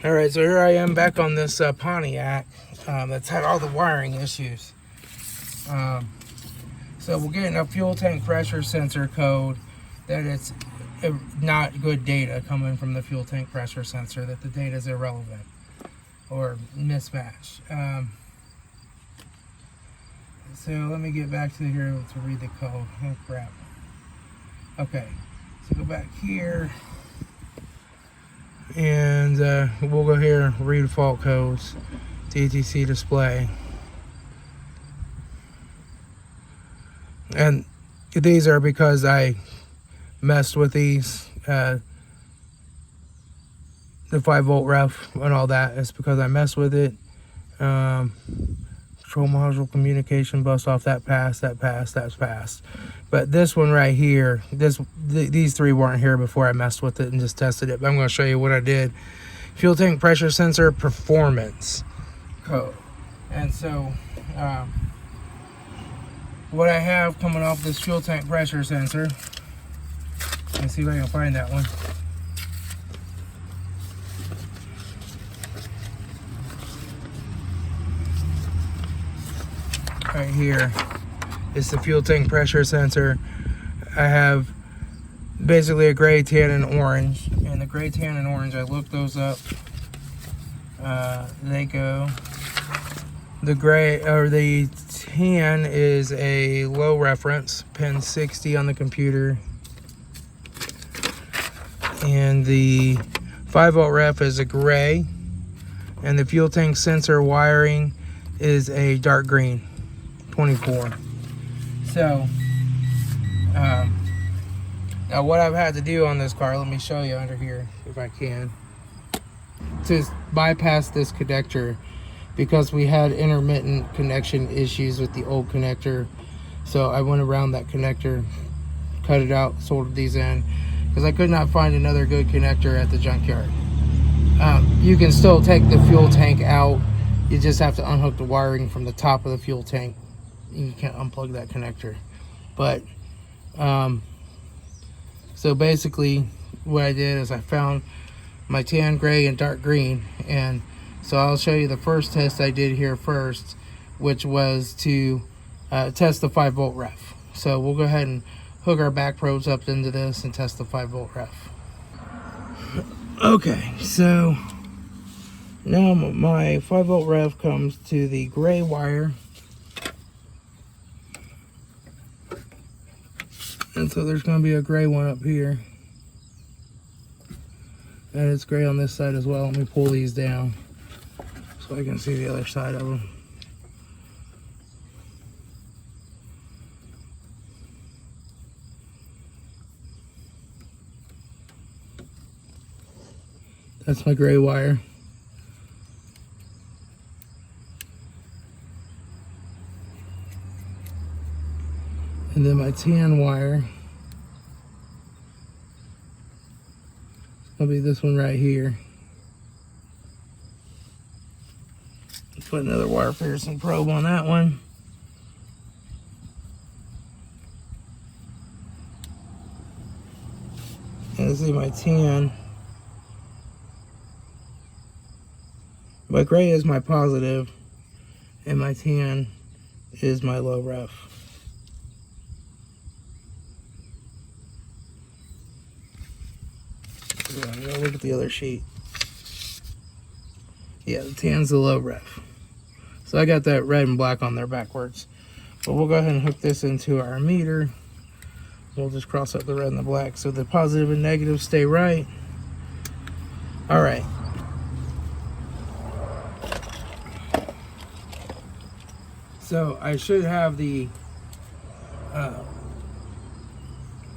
Alright, so here I am back on this Pontiac that's had all the wiring issues. So we're getting a fuel tank pressure sensor code that it's not good data coming from the fuel tank pressure sensor, that the data is irrelevant or mismatched. So let me get back to here to read the code. Oh crap. Okay, so go back here. And we'll go here and read fault codes, DTC display. And these are because I messed with these, the 5-volt ref and all that. It's because I messed with it. Control module communication bus off, that's passed. But this one right here, these three weren't here before I messed with it and just tested it. But I'm going to show you what I did. Fuel tank pressure sensor performance code. And so what I have coming off this fuel tank pressure sensor, let's see if I can find that one. Right here is the fuel tank pressure sensor. I have basically a gray, tan, and orange. And the gray, tan, and orange, I looked those up. They go. The gray or the tan is a low reference, pin 60 on the computer. And the 5-volt ref is a gray. And the fuel tank sensor wiring is a dark green. 24. So now what I've had to do on this car, let me show you under here if I can, to bypass this connector, because we had intermittent connection issues with the old connector. So I went around that connector, cut it out, soldered these in, because I could not find another good connector at the junkyard. You can still take the fuel tank out, you just have to unhook the wiring from the top of the fuel tank. You can't unplug that connector. But so basically what I did is I found my tan, gray, and dark green, and so I'll show you the first test I did here first, which was to test the 5-volt ref. So we'll go ahead and hook our back probes up into this and test the 5-volt ref. Okay, so now my 5-volt ref comes to the gray wire. And so there's going to be a gray one up here. And it's gray on this side as well. Let me pull these down so I can see the other side of them. That's my gray wire. And then my tan wire, it's gonna be this one right here. Let's put another wire piercing probe on that one. And this is my tan. My gray is my positive, and my tan is my low ref. Look at the other sheet. Yeah, the tan's the low ref. So I got that red and black on there backwards. But we'll go ahead and hook this into our meter. We'll just cross out the red and the black so the positive and negative stay right. All right. So I should have the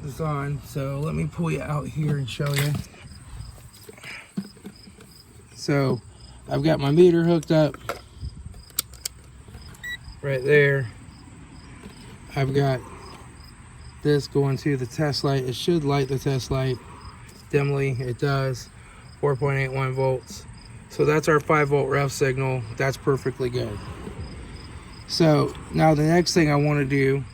this on. So let me pull you out here and show you. So I've got my meter hooked up right there. I've got this going to the test light. It should light the test light dimly. It does. 4.81 volts. So that's our 5-volt ref signal. That's perfectly good. So now the next thing I want to do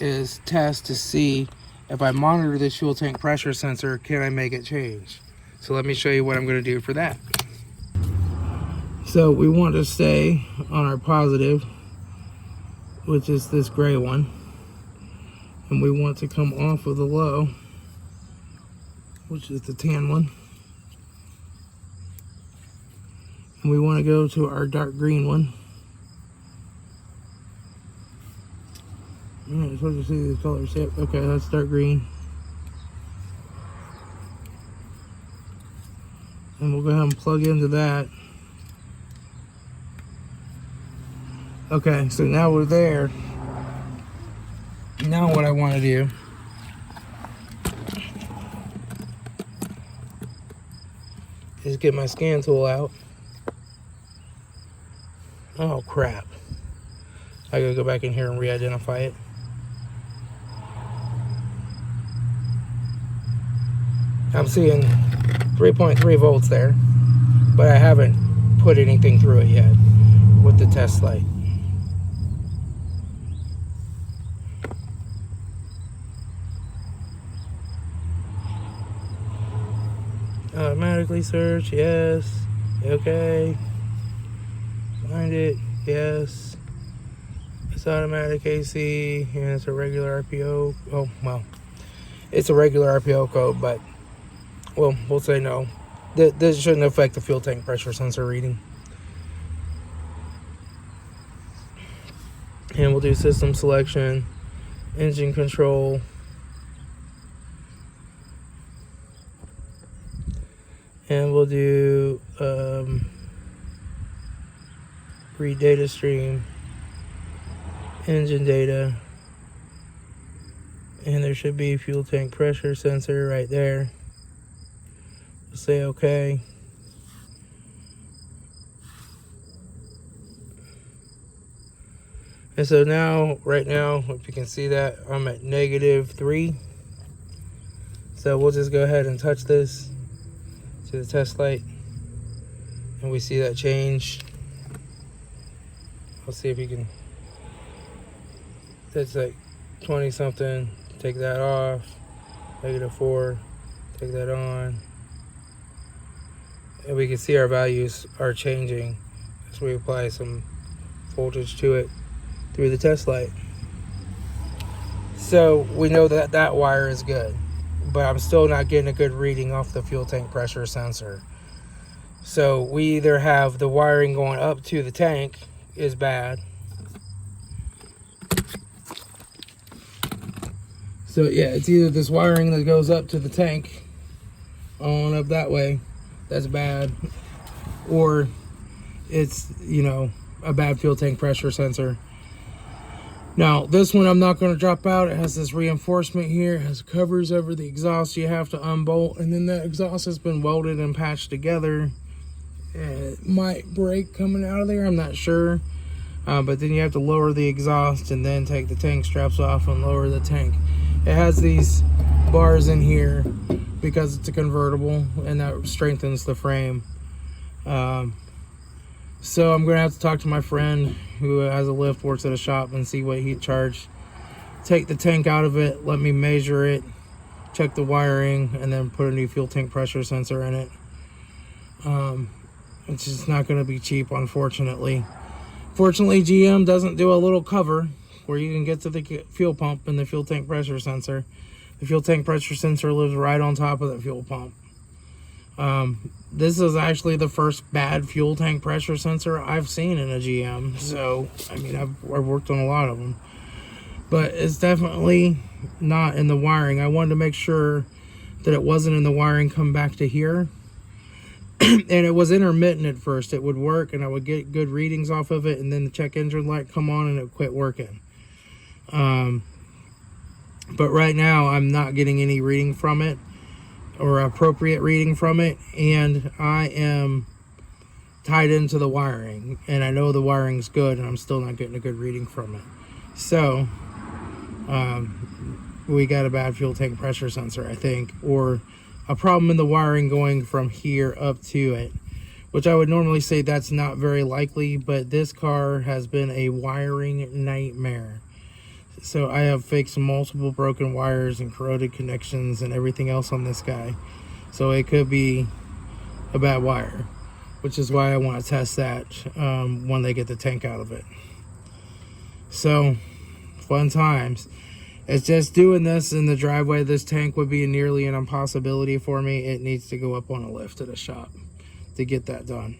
is test to see if I monitor this fuel tank pressure sensor, can I make it change? So let me show you what I'm going to do for that. So we want to stay on our positive, which is this gray one, and we want to come off of the low, which is the tan one, and we want to go to our dark green one. Alright, supposed to see these colors. Yep, okay, that's dark green. And we'll go ahead and plug into that. Okay, so now we're there. Now what I want to do is get my scan tool out. Oh crap. I gotta go back in here and re-identify it. I'm seeing 3.3 volts there, but I haven't put anything through it yet with the test light. Automatically search, yes. Okay. Find it, yes. It's automatic AC, and it's a regular RPO. Oh, well, it's a regular RPO code, but, well, we'll say no. This shouldn't affect the fuel tank pressure sensor reading. And we'll do system selection, engine control, and we'll do read data stream, engine data, and there should be fuel tank pressure sensor right there. We'll say okay. And so now, right now, if you can see that, I'm at -3. So we'll just go ahead and touch this to the test light, and we see that change. Let's see if you can, that's like 20 something, take that off, -4, take that on, and we can see our values are changing as we apply some voltage to it through the test light. So we know that that wire is good, but I'm still not getting a good reading off the fuel tank pressure sensor. So we either have the wiring going up to the tank is bad. So yeah, it's either this wiring that goes up to the tank on up that way, that's bad, or it's, you know, a bad fuel tank pressure sensor. Now this one I'm not going to drop out. It has this reinforcement here, it has covers over the exhaust you have to unbolt, and then the exhaust has been welded and patched together. It might break coming out of there, I'm not sure, but then you have to lower the exhaust and then take the tank straps off and lower the tank. It has these bars in here because it's a convertible, and that strengthens the frame. So I'm gonna have to talk to my friend who has a lift, works at a shop, and see what he'd charge. Take the tank out of it, let me measure it, check the wiring, and then put a new fuel tank pressure sensor in it. It's just not going to be cheap, unfortunately. Fortunately, GM doesn't do a little cover where you can get to the fuel pump and the fuel tank pressure sensor. The fuel tank pressure sensor lives right on top of the fuel pump. This is actually the first bad fuel tank pressure sensor I've seen in a GM. So, I mean, I've worked on a lot of them. But it's definitely not in the wiring. I wanted to make sure that it wasn't in the wiring come back to here. And it was intermittent at first. It would work and I would get good readings off of it, and then the check engine light come on and it quit working. But right now I'm not getting any reading from it, or appropriate reading from it, and I am tied into the wiring, and I know the wiring's good, and I'm still not getting a good reading from it. So we got a bad fuel tank pressure sensor, I think, or a problem in the wiring going from here up to it, which I would normally say that's not very likely, but this car has been a wiring nightmare. So I have fixed multiple broken wires and corroded connections and everything else on this guy. So it could be a bad wire, which is why I want to test that when they get the tank out of it. So, fun times. It's just doing this in the driveway. This tank would be nearly an impossibility for me. It needs to go up on a lift at a shop to get that done.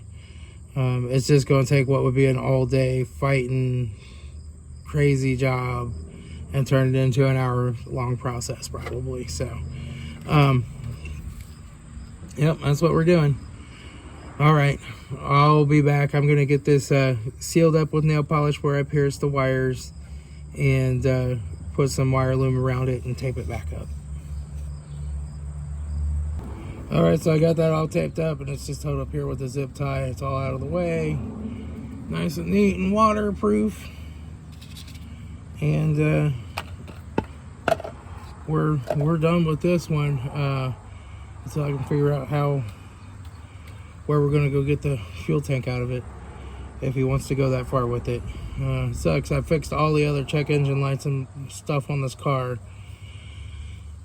It's just going to take what would be an all-day fighting, crazy job and turn it into an hour-long process probably. So, yep, that's what we're doing. All right, I'll be back. I'm going to get this sealed up with nail polish where I pierced the wires and put some wire loom around it and tape it back up. All right, so I got that all taped up and it's just held up here with a zip tie. It's all out of the way. Nice and neat and waterproof. And we're done with this one until I can figure out where we're gonna go get the fuel tank out of it if he wants to go that far with it. Sucks. I fixed all the other check engine lights and stuff on this car.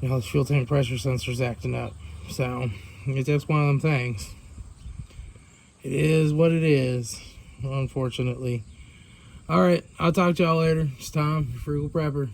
You know, the fuel tank pressure sensor's acting up. So it's just one of them things. It is what it is, unfortunately. All right, I'll talk to y'all later. It's Tom, Frugal Prepper.